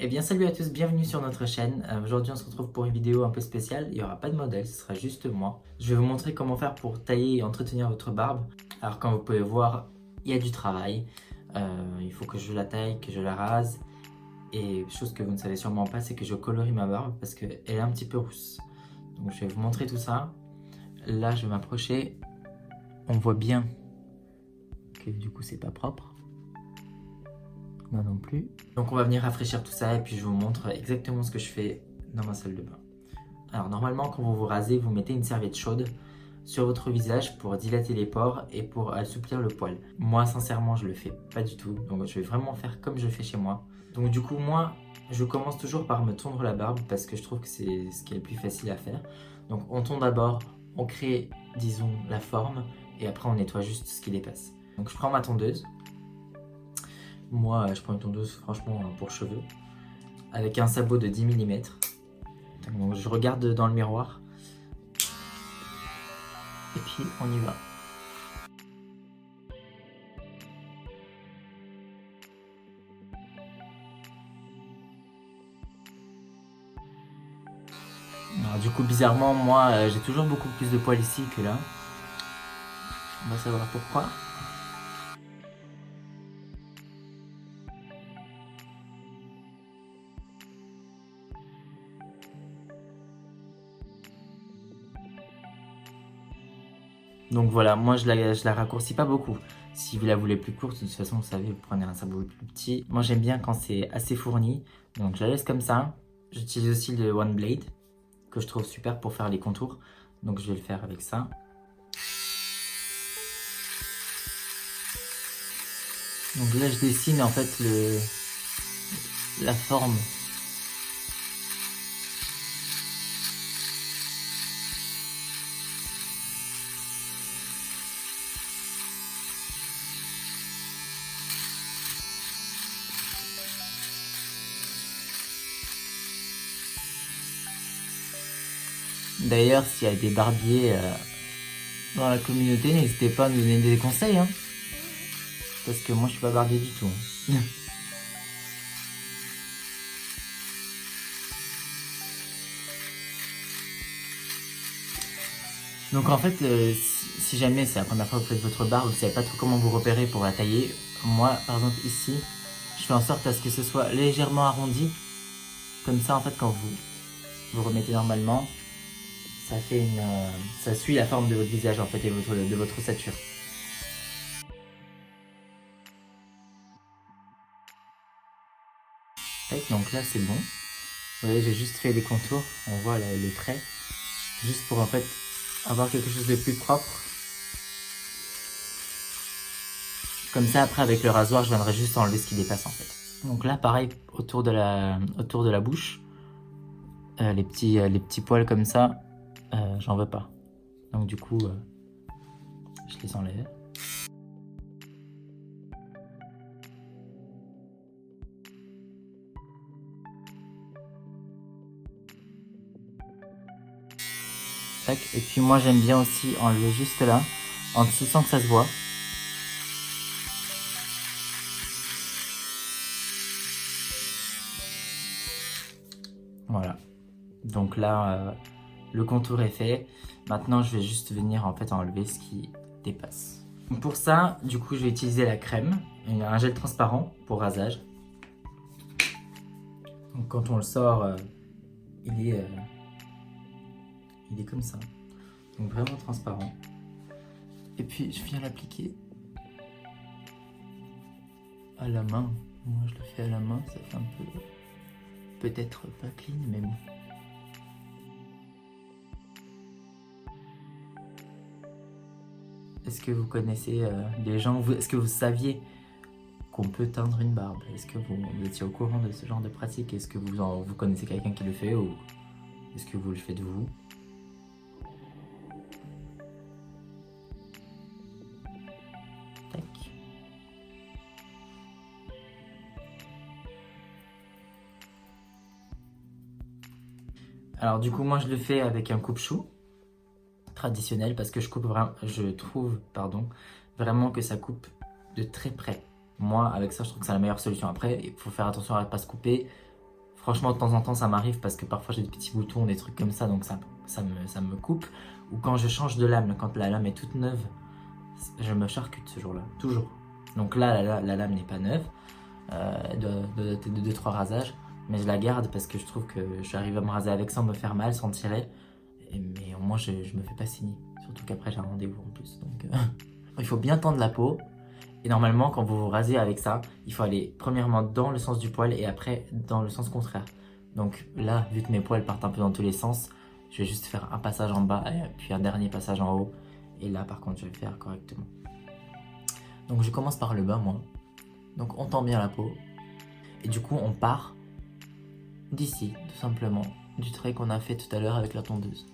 Eh bien salut à tous, bienvenue sur notre chaîne. Aujourd'hui on se retrouve pour une vidéo un peu spéciale, il n'y aura pas de modèle, ce sera juste moi. Je vais vous montrer comment faire pour tailler et entretenir votre barbe. Alors comme vous pouvez voir, il y a du travail. Il faut que je la taille, que je la rase. Et chose que vous ne savez sûrement pas, c'est que je colorie ma barbe parce qu'elle est un petit peu rousse. Donc je vais vous montrer tout ça. Là je vais m'approcher, on voit bien que du coup c'est pas propre. Moi non plus. Donc on va venir rafraîchir tout ça et puis je vous montre exactement ce que je fais dans ma salle de bain. Alors normalement quand vous vous rasez, vous mettez une serviette chaude sur votre visage pour dilater les pores et pour assouplir le poil. Moi sincèrement je le fais pas du tout, donc je vais vraiment faire comme je fais chez moi. Donc du coup moi je commence toujours par me tondre la barbe parce que je trouve que c'est ce qui est le plus facile à faire. Donc on tond d'abord, on crée disons la forme et après on nettoie juste ce qui dépasse. Donc je prends ma tondeuse. Moi, je prends une tondeuse, franchement, pour cheveux, avec un sabot de 10 mm. Donc, je regarde dans le miroir. Et puis, on y va. Alors, du coup, bizarrement, moi, j'ai toujours beaucoup plus de poils ici que là. On va savoir pourquoi. Donc voilà, moi je la raccourcis pas beaucoup. Si vous la voulez plus courte, de toute façon vous savez, vous prenez un sabot plus petit. Moi j'aime bien quand c'est assez fourni, donc je la laisse comme ça. J'utilise aussi le One Blade, que je trouve super pour faire les contours. Donc je vais le faire avec ça. Donc là je dessine en fait la forme. D'ailleurs, s'il y a des barbiers dans la communauté, n'hésitez pas à nous donner des conseils, hein, parce que moi je suis pas barbier du tout. Donc en fait, si jamais c'est la première fois que vous faites votre barbe, vous savez pas trop comment vous repérer pour la tailler. Moi, par exemple ici, je fais en sorte à ce que ce soit légèrement arrondi. Comme ça, en fait, quand vous remettez normalement, ça fait ça suit la forme de votre visage en fait et de votre ossature. Tac, donc là c'est bon. Vous voyez, j'ai juste fait les contours. On voit là, les traits, juste pour en fait avoir quelque chose de plus propre. Comme ça, après, avec le rasoir, je viendrai juste enlever ce qui dépasse, en fait. Donc là, pareil, autour de la bouche, les petits poils comme ça, j'en veux pas. Donc du coup, je les enlève. Tac. Et puis moi, j'aime bien aussi enlever juste là, en dessous sans que ça se voit. Voilà. Donc là, le contour est fait. Maintenant, je vais juste venir en fait enlever ce qui dépasse. Pour ça, du coup, je vais utiliser la crème, un gel transparent pour rasage. Donc quand on le sort, il est comme ça. Donc vraiment transparent. Et puis je viens l'appliquer à la main. Moi je le fais à la main, ça fait un peu... peut-être pas clean, mais bon. Est-ce que vous connaissez des gens... Est-ce que vous saviez qu'on peut teindre une barbe? Est-ce que vous étiez au courant de ce genre de pratique? Est-ce que vous connaissez quelqu'un qui le fait ou est-ce que vous le faites vous? Tac. Alors du coup moi je le fais avec un coupe-chou traditionnel parce que je trouve vraiment que ça coupe de très près. Moi avec ça je trouve que c'est la meilleure solution. Après il faut faire attention à ne pas se couper Franchement, de temps en temps, ça m'arrive parce que parfois j'ai des petits boutons, des trucs comme ça, donc ça me coupe. Ou quand je change de lame, quand la lame est toute neuve, je me charcute ce jour-là, toujours. Donc là, la lame n'est pas neuve, de dater de 2-3 rasages, mais je la garde parce que je trouve que j'arrive à me raser avec sans me faire mal, sans tirer. Mais au moins, je me fais pas saigner. Surtout qu'après, j'ai un rendez-vous en plus. Donc, il faut bien tendre la peau. Et normalement, quand vous vous rasez avec ça, il faut aller premièrement dans le sens du poil et après dans le sens contraire. Donc là, vu que mes poils partent un peu dans tous les sens, je vais juste faire un passage en bas et puis un dernier passage en haut. Et là, par contre, je vais le faire correctement. Donc je commence par le bas, moi. Donc on tend bien la peau. Et du coup, on part d'ici, tout simplement, du trait qu'on a fait tout à l'heure avec la tondeuse.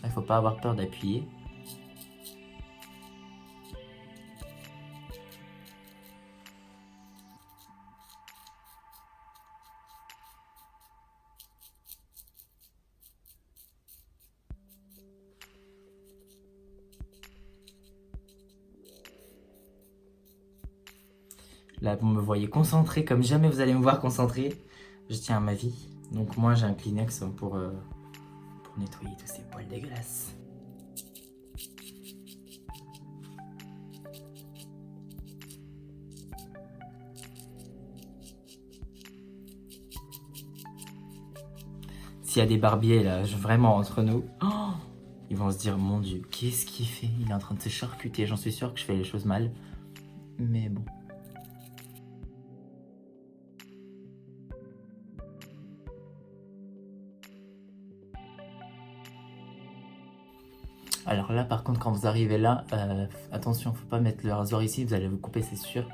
Il ne faut pas avoir peur d'appuyer. Là, vous me voyez concentré comme jamais vous allez me voir concentré. Je tiens à ma vie. Donc moi, j'ai un Kleenex pour nettoyer tous ces poils dégueulasses. S'il y a des barbiers là, vraiment entre nous, oh, ils vont se dire, mon Dieu, qu'est-ce qu'il fait? Il est en train de se charcuter. J'en suis sûr que je fais les choses mal. Mais bon. Alors là, par contre, quand vous arrivez là, attention, faut pas mettre le rasoir ici, vous allez vous couper, c'est sûr.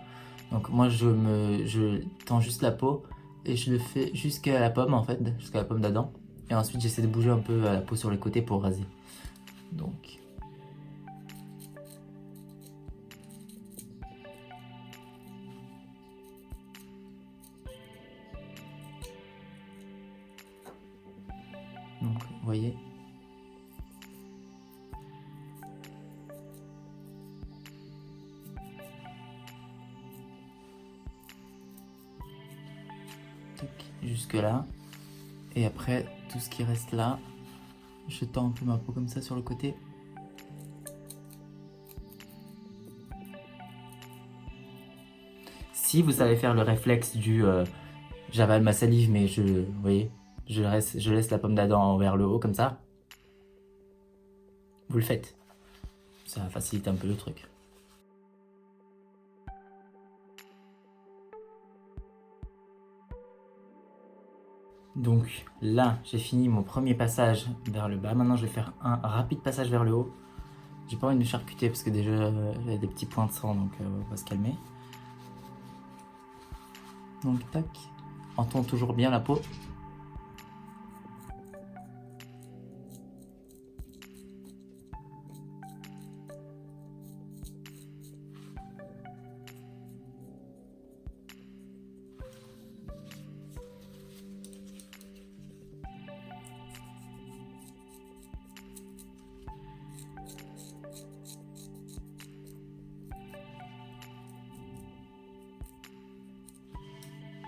Donc moi, je tends juste la peau et je le fais jusqu'à la pomme, en fait, jusqu'à la pomme d'Adam. Et ensuite, j'essaie de bouger un peu la peau sur les côtés pour raser. Donc... vous voyez. Jusque là. Et après, tout ce qui reste là, je tends un peu ma peau comme ça sur le côté. Si vous savez faire le réflexe du j'avale ma salive, mais vous voyez, je laisse la pomme d'Adam vers le haut comme ça, vous le faites. Ça facilite un peu le truc. Donc là, j'ai fini mon premier passage vers le bas. Maintenant, je vais faire un rapide passage vers le haut. J'ai pas envie de me charcuter parce que déjà, il y a des petits points de sang, donc on va se calmer. Donc tac, on tend toujours bien la peau.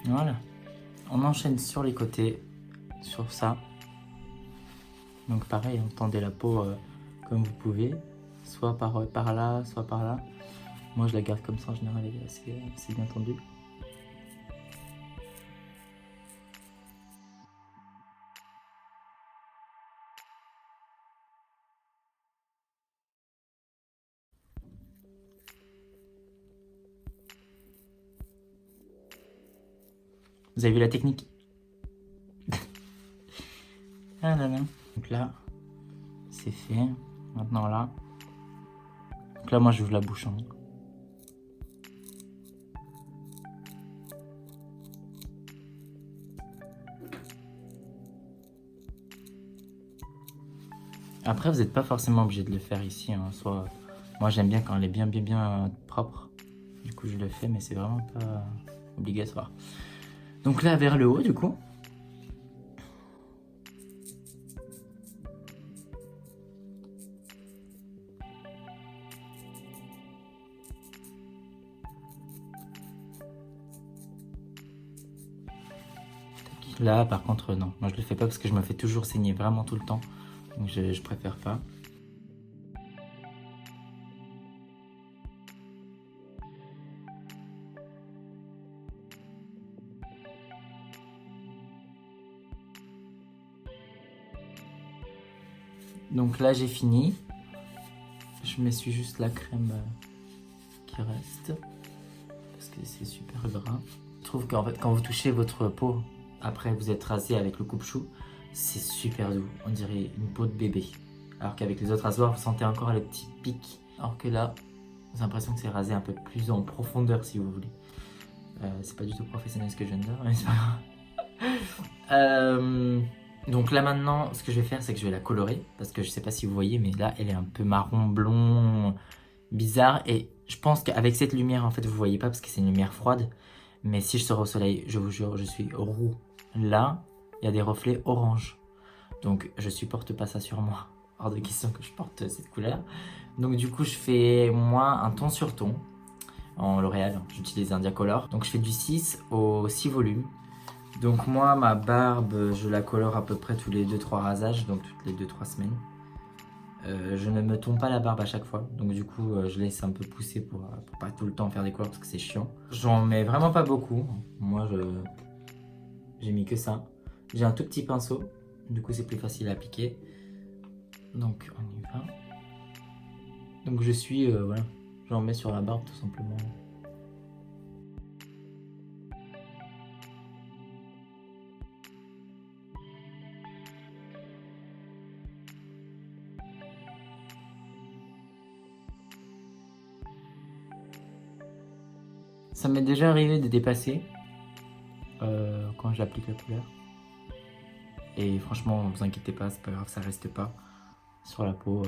Voilà. On enchaîne sur les côtés, sur ça. Donc pareil, on tendez la peau comme vous pouvez, soit par là, soit par là. Moi je la garde comme ça en général, elle est assez bien tendue. Vous avez vu la technique? Ah là là. Donc là, c'est fait. Maintenant là. Donc là, moi j'ouvre la bouche. Hein. Après, vous n'êtes pas forcément obligé de le faire ici. Hein. Soit, moi j'aime bien quand elle est bien propre. Du coup, je le fais, mais c'est vraiment pas obligatoire. Donc là, vers le haut, du coup. Là, par contre, non. Moi, je le fais pas parce que je me fais toujours saigner vraiment tout le temps. Donc, je préfère pas. Donc là, j'ai fini. Je m'essuie juste la crème qui reste. Parce que c'est super gras. Je trouve qu'en fait, quand vous touchez votre peau, après vous êtes rasé avec le coupe-chou, c'est super doux. On dirait une peau de bébé. Alors qu'avec les autres rasoirs, vous sentez encore les petits pics. Alors que là, j'ai l'impression que c'est rasé un peu plus en profondeur, si vous voulez. C'est pas du tout professionnel ce que je viens de dire, mais c'est pas grave. Donc là maintenant, ce que je vais faire, c'est que je vais la colorer. Parce que je sais pas si vous voyez, mais là, elle est un peu marron, blond, bizarre. Et je pense qu'avec cette lumière, en fait, vous voyez pas parce que c'est une lumière froide. Mais si je sors au soleil, je vous jure, je suis roux. Là, il y a des reflets orange. Donc, je supporte pas ça sur moi. Hors de question que je porte cette couleur. Donc, du coup, je fais, moi, un ton sur ton. En L'Oréal, j'utilise un Diacolor. Donc, je fais du 6 au 6 volumes. Donc, moi, ma barbe, je la colore à peu près tous les 2-3 rasages. Donc, toutes les 2-3 semaines. Je ne me tombe pas la barbe à chaque fois, donc du coup je laisse un peu pousser pour pas tout le temps faire des couleurs parce que c'est chiant. J'en mets vraiment pas beaucoup, moi j'ai mis que ça. J'ai un tout petit pinceau, du coup c'est plus facile à appliquer. Donc on y va. Donc je suis, voilà, j'en mets sur la barbe tout simplement. Ça m'est déjà arrivé de dépasser quand j'applique la couleur. Et franchement, vous inquiétez pas, c'est pas grave, ça reste pas sur la peau.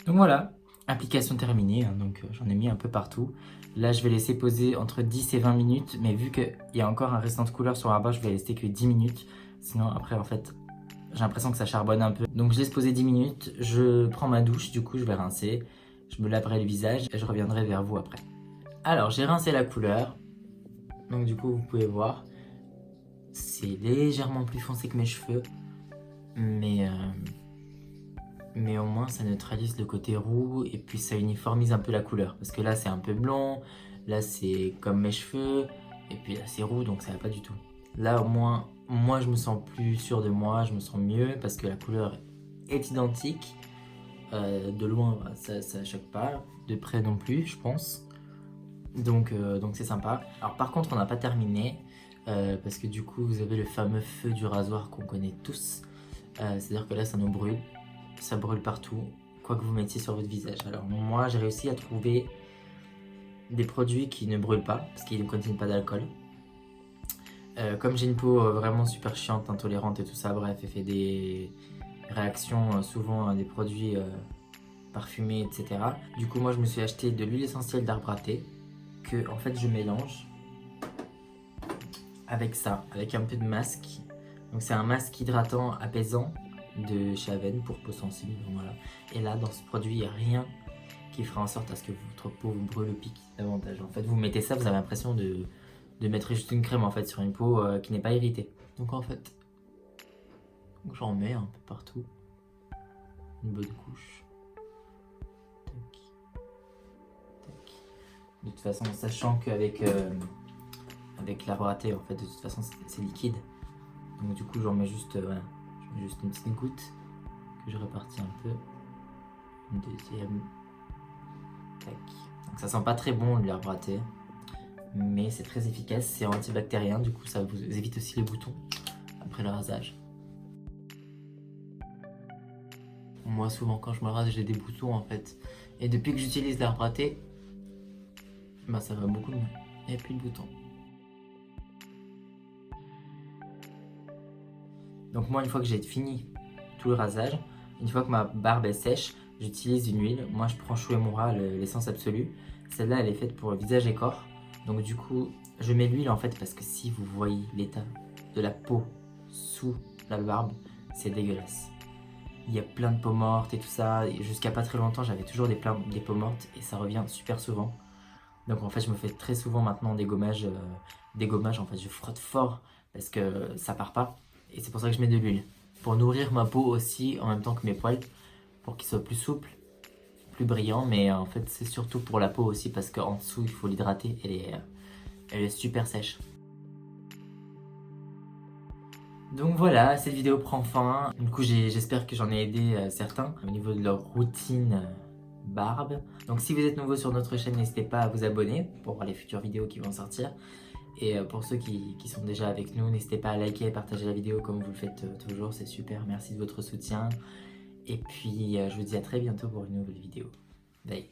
Donc voilà, application terminée, hein, donc j'en ai mis un peu partout. Là, je vais laisser poser entre 10 et 20 minutes, mais vu qu'il y a encore un restant de couleur sur la barbe, je vais laisser que 10 minutes. Sinon, après, en fait, j'ai l'impression que ça charbonne un peu. Donc, je laisse poser 10 minutes, je prends ma douche, du coup, je vais rincer. Je me laverai le visage et je reviendrai vers vous après. Alors, j'ai rincé la couleur. Donc, du coup, vous pouvez voir, c'est légèrement plus foncé que mes cheveux, mais au moins ça neutralise le côté roux et puis ça uniformise un peu la couleur. Parce que là c'est un peu blond, là c'est comme mes cheveux, et puis là c'est roux donc ça va pas du tout. Là au moins, moi je me sens plus sûr de moi, je me sens mieux parce que la couleur est identique. De loin ça choque pas, de près non plus je pense. Donc c'est sympa. Alors par contre on n'a pas terminé parce que du coup vous avez le fameux feu du rasoir qu'on connaît tous. C'est-à-dire que là ça nous brûle. Ça brûle partout, quoi que vous mettiez sur votre visage. Alors moi j'ai réussi à trouver des produits qui ne brûlent pas, parce qu'ils ne contiennent pas d'alcool. Comme j'ai une peau vraiment super chiante, intolérante et tout ça, bref, elle fait des réactions souvent à des produits parfumés, etc. Du coup moi je me suis acheté de l'huile essentielle d'arbre à thé, que en fait je mélange avec ça, avec un peu de masque. Donc c'est un masque hydratant apaisant de chez Aven pour peau sensible, voilà. Et là dans ce produit il n'y a rien qui fera en sorte à ce que votre peau vous brûle le pic davantage. En fait vous mettez ça, vous avez l'impression de mettre juste une crème en fait sur une peau qui n'est pas irritée. Donc en fait j'en mets un peu partout, une bonne couche. Tac. Tac. De toute façon sachant qu'avec avec l'arbre à thé en fait de toute façon c'est liquide, donc du coup j'en mets juste voilà. Juste une petite goutte que je répartis un peu. Une deuxième. Tac. Donc ça sent pas très bon l'herbe à thé, mais c'est très efficace, c'est antibactérien, du coup ça vous évite aussi les boutons après le rasage. Moi souvent quand je me rase j'ai des boutons en fait, et depuis que j'utilise l'herbe à thé, bah ça va beaucoup mieux, il n'y a plus de boutons. Donc moi une fois que j'ai fini tout le rasage, une fois que ma barbe est sèche, j'utilise une huile. Moi je prends Shu Uemura, l'essence absolue. Celle-là elle est faite pour le visage et corps. Donc du coup je mets l'huile en fait parce que si vous voyez l'état de la peau sous la barbe, c'est dégueulasse. Il y a plein de peaux mortes et tout ça. Jusqu'à pas très longtemps, j'avais toujours des peaux mortes et ça revient super souvent. Donc en fait, je me fais très souvent maintenant des gommages. En fait, je frotte fort parce que ça part pas. Et c'est pour ça que je mets de l'huile. Pour nourrir ma peau aussi en même temps que mes poils. Pour qu'ils soient plus souples, plus brillants. Mais en fait, c'est surtout pour la peau aussi parce qu'en dessous, il faut l'hydrater. Elle est super sèche. Donc voilà, cette vidéo prend fin. Du coup, j'espère que j'en ai aidé certains au niveau de leur routine barbe. Donc si vous êtes nouveau sur notre chaîne, n'hésitez pas à vous abonner pour voir les futures vidéos qui vont sortir. Et pour ceux qui sont déjà avec nous, n'hésitez pas à liker et partager la vidéo comme vous le faites toujours, c'est super. Merci de votre soutien. Et puis je vous dis à très bientôt pour une nouvelle vidéo. Bye.